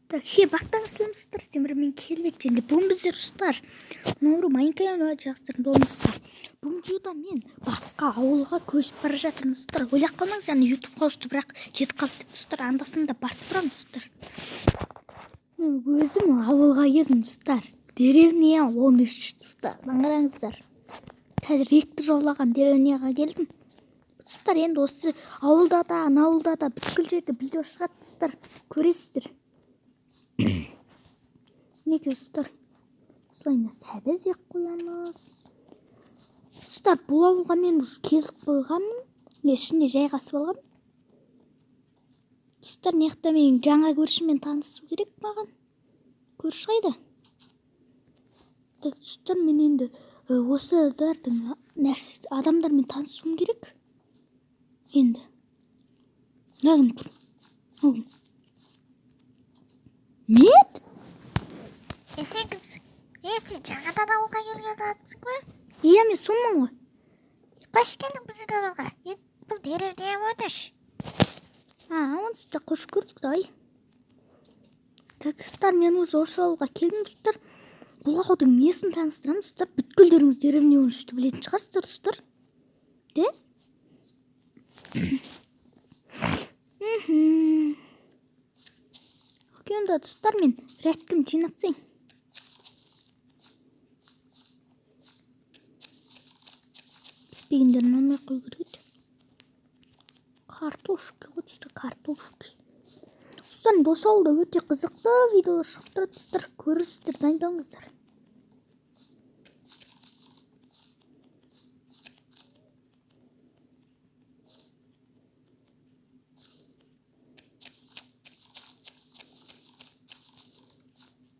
Так, бақтаңыздар достар, темірмен келбет және бүгін біздер достар Майнкрафт жақсыларын болмысқа. Бүгін videoда мен басқа ауылға көшіп бара жатырмын достар. Ойлап қалмаңыз, яғни YouTube қосты, бірақ жетіп қалды деп достар. Анда-санда барып тұрамын достар. Мен өзім ауылға келдім достар. Деревня 13 достар. Қараңыздар. Қазір ректі жаулаған деревняға келдім. Достар, енді осы ауылда да, ауылда да бүткіл жерде видео шығады достар. Көресіздер. Неге достар? Осылайына сәбіз ек қоямыз. Достар, бұл ауылға мен келіп қойғанмын. Ішінде жайғасып алғам. Достар, неқта мен жаңа көршімен танысу керек маған. Көрші қайда? Так, достар, мен енді осы адамдармен танысуым керек. Енді. Нағым тұр. Мен? Сен кімсің? Сен жаңадан ауылға келген адамсың ба? Иә, мен сонмын ғой. Қош келдің біздің ауылға. Бұл деревня 13. Онсызда қош көрдік та, ай. Достар, мен осы ауылға келдім достар. Бұл ауылдың несін таныстырамын достар. Бүткілдеріңіз деревня 13-ті білетін шығарсыздар достар. Де? Онда достар, мен рәткім жинап тастайын. Піспегендерін алмай қою керек. Картошки ғой достар, картошки. Достар, осы ауылда өте қызықты видеолар шығып тұрады достар. Көресіздер, дайындалыңыздар.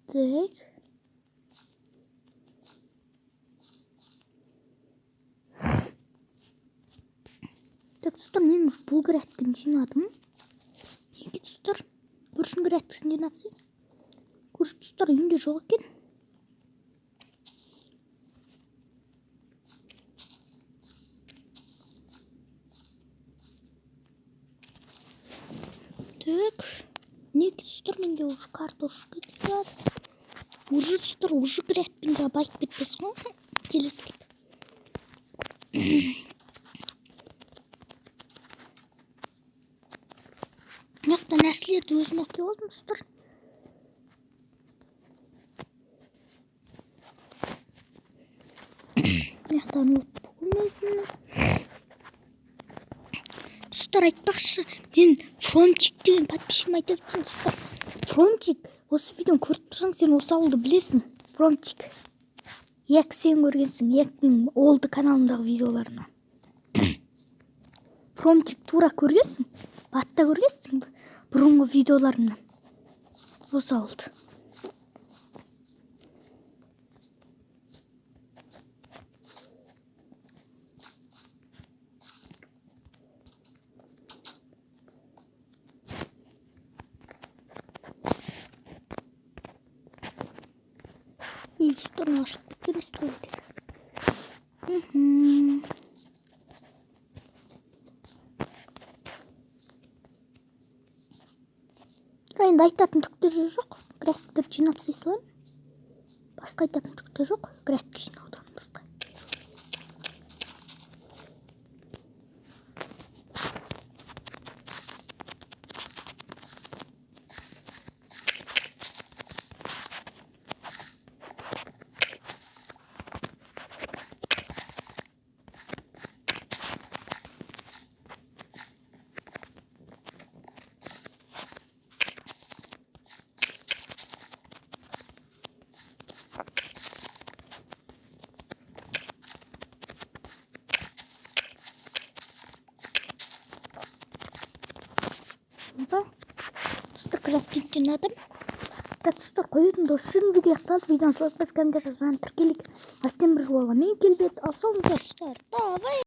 Так. Так, достар, мен бұл грядкін жинадым. Неге достар? Көршінің грядкісін жинапсың. Көрші достар, үйінде жоқ екен. Так. Неге достар, менде уже картошка бар. Уже достар, уже грядкінге байып кетпес ғой. Келесі келді. Мықты нәрселерді өзім әкеп алдым достар. Мықты достар, айтпақшы, мен Фронтик деген подписчигім айта кеткен достар. Фронтик, осы видеоны көріп тұрсаң, сен осы ауылды білесің. Фронтик. Ек сен көргенсің, ек мен олды каналымдағы видеоларына. Фронтик тура көргенсің, батта көргенсің бұрынғы видеоларымнан. Осы ауылды. Достар, ашып кеткен істейді. Енді айтатын түкті жоқ. Грядкілер жинап салайын. Басқа айтатын түкті жоқ. Грядкі жинаудан басқа. Достар, грядкін жинадым. Так, достар, қоюдың досын видео аяқталды. Видеоны соңғы комментария жазған тіркелік. Астен бір болған мен келбет. Ал соңғы достар. Давай.